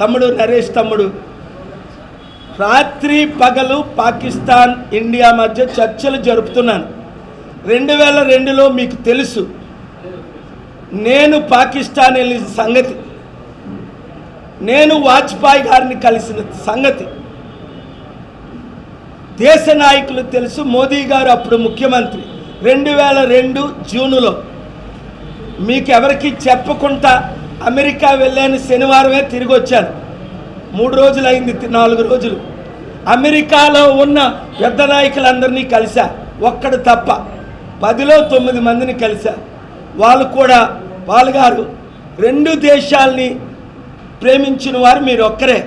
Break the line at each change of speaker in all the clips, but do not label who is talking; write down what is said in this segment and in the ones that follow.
తమ్ముడు నరేష్ తమ్ముడు, రాత్రి పగలు పాకిస్తాన్ ఇండియా మధ్య చర్చలు జరుపుతున్నాను. 2002లో మీకు తెలుసు నేను పాకిస్తాన్ వెళ్ళిన సంగతి, నేను వాజ్పేయి గారిని కలిసిన సంగతి దేశ నాయకులు తెలుసు. మోదీ గారు అప్పుడు ముఖ్యమంత్రి. 2002 జూన్లో మీకెవరికి చెప్పకుండా అమెరికా వెళ్ళాను. శనివారమే తిరిగి వచ్చాను. 3 రోజులు అయింది, 4 రోజులు. అమెరికాలో ఉన్న పెద్ద నాయకులందరినీ కలిసా, ఒక్కడు తప్ప 10లో 9 మందిని కలిసా. వాళ్ళు కూడా గారు 2 దేశాలని ప్రేమించిన వారు మీరు ఒక్కరే,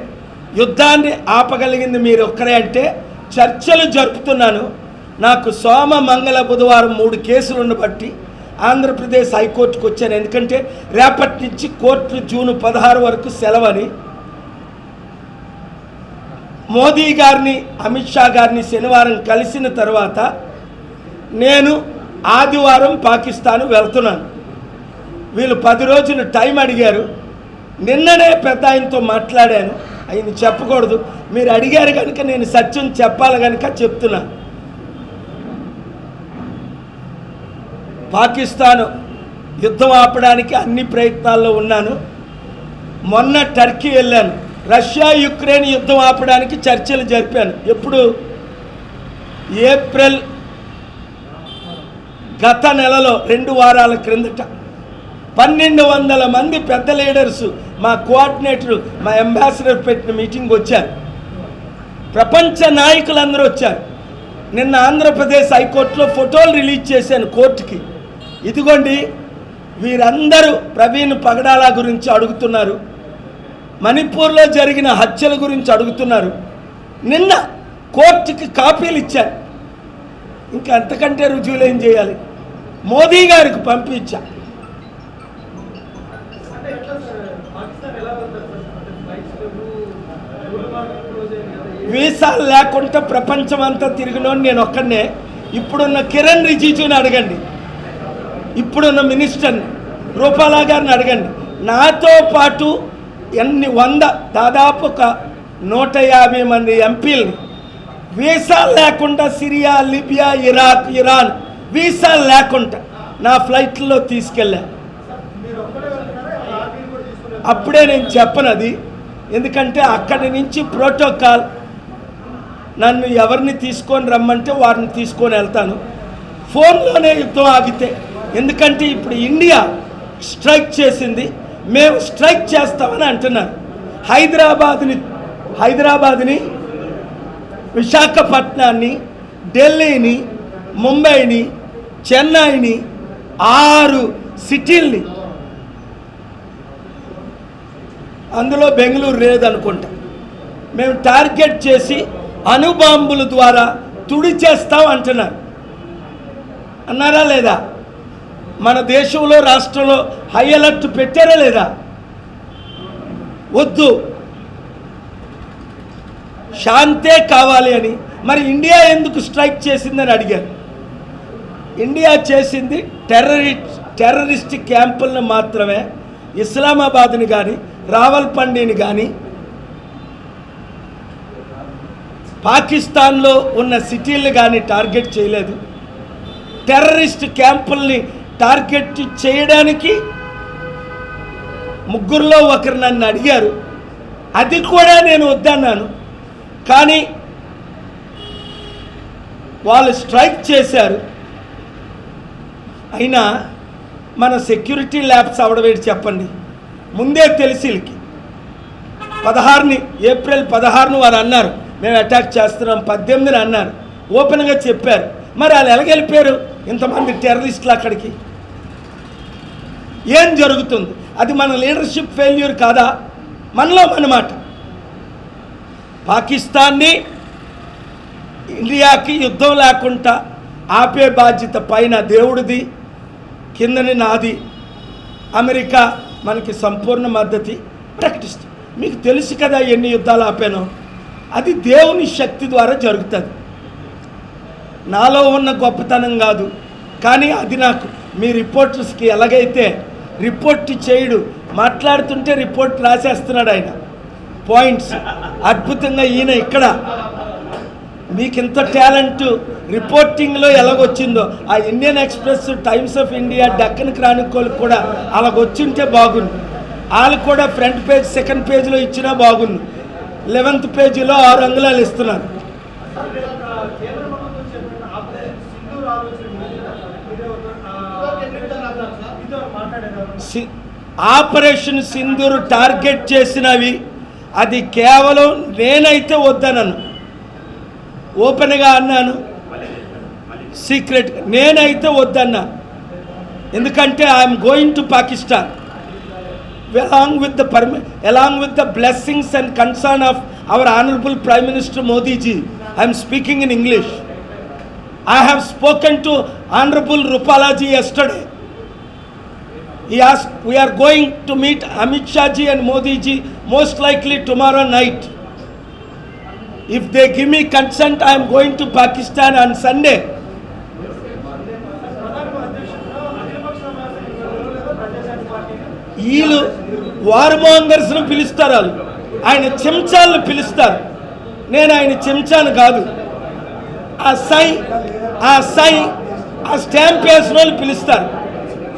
యుద్ధాన్ని ఆపగలిగింది మీరు ఒక్కరే అంటే చర్చలు జరుపుతున్నాను. నాకు సోమ మంగళ బుధవారం 3 కేసులను బట్టి ఆంధ్రప్రదేశ్ హైకోర్టుకు వచ్చాను. ఎందుకంటే రేపటి నుంచి కోర్టు జూన్ 16 వరకు సెలవని. మోదీ గారిని అమిత్ షా గారిని శనివారం కలిసిన తర్వాత నేను ఆదివారం పాకిస్తాన్ వెళ్తున్నాను. వీళ్ళు 10 రోజులు టైం అడిగారు. నిన్ననే పెద్ద ఆయనతో మాట్లాడాను. ఆయన చెప్పకూడదు, మీరు అడిగారు కనుక నేను సత్యం చెప్పాలి కనుక చెప్తున్నా. పాకిస్తాన్ యుద్ధం ఆపడానికి అన్ని ప్రయత్నాల్లో ఉన్నాను. మొన్న టర్కీ వెళ్ళాను. రష్యా యుక్రెయిన్ యుద్ధం ఆపడానికి చర్చలు జరిపాను. ఎప్పుడు? ఏప్రిల్ గత నెలలో 2 వారాల క్రిందట 1200 మంది పెద్ద లీడర్సు, మా కోఆర్డినేటర్, మా అంబాసిడర్ పెట్టిన మీటింగ్ వచ్చారు. ప్రపంచ నాయకులందరూ వచ్చారు. నిన్న ఆంధ్రప్రదేశ్ హైకోర్టులో ఫోటోలు రిలీజ్ చేశాను కోర్టుకి. ఇదిగోండి, వీరందరూ ప్రవీణ్ పగడాల గురించి అడుగుతున్నారు, మణిపూర్లో జరిగిన హత్యల గురించి అడుగుతున్నారు. నిన్న కోర్టుకి కాపీలు ఇచ్చారు. ఇంకా అంతకంటే రుజువులు ఏం చేయాలి? మోదీ గారికి పంపించా. వీసాలు లేకుండా ప్రపంచం అంతా తిరిగినోని నేను ఒక్కడనే. ఇప్పుడున్న కిరణ్ రిజిజుని అడగండి, ఇప్పుడున్న మినిస్టర్ని రూపాలా గారిని అడగండి. నాతో పాటు దాదాపు ఒక 150 మంది ఎంపీలని వీసాలు లేకుండా సిరియా, లిబియా, ఇరాక్, ఇరాన్ వీసాలు లేకుండా నా ఫ్లైట్లో తీసుకెళ్ళా. అప్పుడే నేను చెప్పనది, ఎందుకంటే అక్కడి నుంచి ప్రోటోకాల్, నన్ను ఎవరిని తీసుకొని రమ్మంటే వారిని తీసుకొని వెళ్తాను. ఫోన్లోనే యుద్ధం ఆగితే, ఎందుకంటే ఇప్పుడు ఇండియా స్ట్రైక్ చేసింది, మేము స్ట్రైక్ చేస్తామని అంటున్నారు. హైదరాబాద్ని, విశాఖపట్నాన్ని, ఢిల్లీని, ముంబైని, చెన్నైని, 6 సిటీల్ని, అందులో బెంగళూరు లేదనుకుంటా, మేము టార్గెట్ చేసి అణుబాంబుల ద్వారా తుడి చేస్తాం అంటున్నారు. అన్నారా లేదా? మన దేశంలో రాష్ట్రంలో హై అలర్ట్ పెట్టారా లేదా? వద్దు, శాంతే కావాలి అని. మరి ఇండియా ఎందుకు స్ట్రైక్ చేసిందని అడిగారు. ఇండియా చేసింది టెర్రరిస్ట్ క్యాంపులను మాత్రమే. ఇస్లామాబాద్ని కానీ, రావల్పిండిని కానీ, పాకిస్తాన్లో ఉన్న సిటీలు కానీ టార్గెట్ చేయలేదు. టెర్రరిస్ట్ క్యాంపుల్ని టార్గెట్ చేయడానికి 3లో ఒకరు నన్ను అడిగారు. అది కూడా నేను వద్దన్నాను. కానీ వాళ్ళు స్ట్రైక్ చేశారు. అయినా మన సెక్యూరిటీ ల్యాబ్స్ అవడవేటి చెప్పండి. ముందే తెలిసి వీళ్ళకి 16ని, ఏప్రిల్ 16ను వారు అన్నారు మేము అటాక్ చేస్తున్నాం, 18ని అన్నారు, ఓపెన్గా చెప్పారు. మరి వాళ్ళు ఎలాగెళ్ళిపోయారు ఇంతమంది టెర్రరిస్టులు అక్కడికి? ఏం జరుగుతుంది? అది మన లీడర్షిప్ ఫెయిల్యూర్ కాదా? మనలో మన మాట. పాకిస్తాన్ని, ఇండియాకి యుద్ధం లేకుండా ఆపే బాధ్యత పైన దేవుడిది, కిందని నాది. అమెరికా మనకి సంపూర్ణ మద్దతు ప్రకటిస్తుంది. మీకు తెలుసు కదా ఎన్ని యుద్ధాలు ఆపానో. అది దేవుని శక్తి ద్వారా జరుగుతుంది. నాలో ఉన్న గొప్పతనం కాదు. కానీ అది నాకు మీ రిపోర్టర్స్కి ఎలాగైతే రిపోర్ట్ చేయడు, మాట్లాడుతుంటే రిపోర్ట్ రాసేస్తున్నాడు ఆయన. పాయింట్స్. అద్భుతంగా ఈయన ఇక్కడ మీకు ఇంత టాలెంట్ రిపోర్టింగ్లో ఎలాగొచ్చిందో ఆ Indian express, times of India, Deccan Chronicle కూడా అలాగొచ్చింటే బాగుంది. వాళ్ళు కూడా ఫ్రంట్ పేజ్, సెకండ్ పేజ్లో ఇచ్చినా బాగుంది. 11th పేజీలో 6 అంగుళాలు ఇస్తున్నారు. ఆపరేషన్ సింధూర్ టార్గెట్ చేసినవి అది కేవలం నేనైతే వద్దనను, ఓపెన్గా అన్నాను, సీక్రెట్ నేనైతే వద్దన్నా. ఎందుకంటే I'm going to Pakistan along with the blessings and concern of our honorable Prime Minister Modi ji. I am speaking in English. I have spoken to Honorable Rupala ji yesterday. He asked, we are going to meet Amit Shah ji and Modi ji most likely tomorrow night. If they give me consent, I am going to Pakistan on Sunday. వీళ్ళు వార్మోంగర్స్ను పిలుస్తారు, వాళ్ళు ఆయన చెంచాలను పిలుస్తారు. నేను ఆయన చెంచాను కాదు. ఆ stamp వేసిన వాళ్ళు పిలుస్తారు.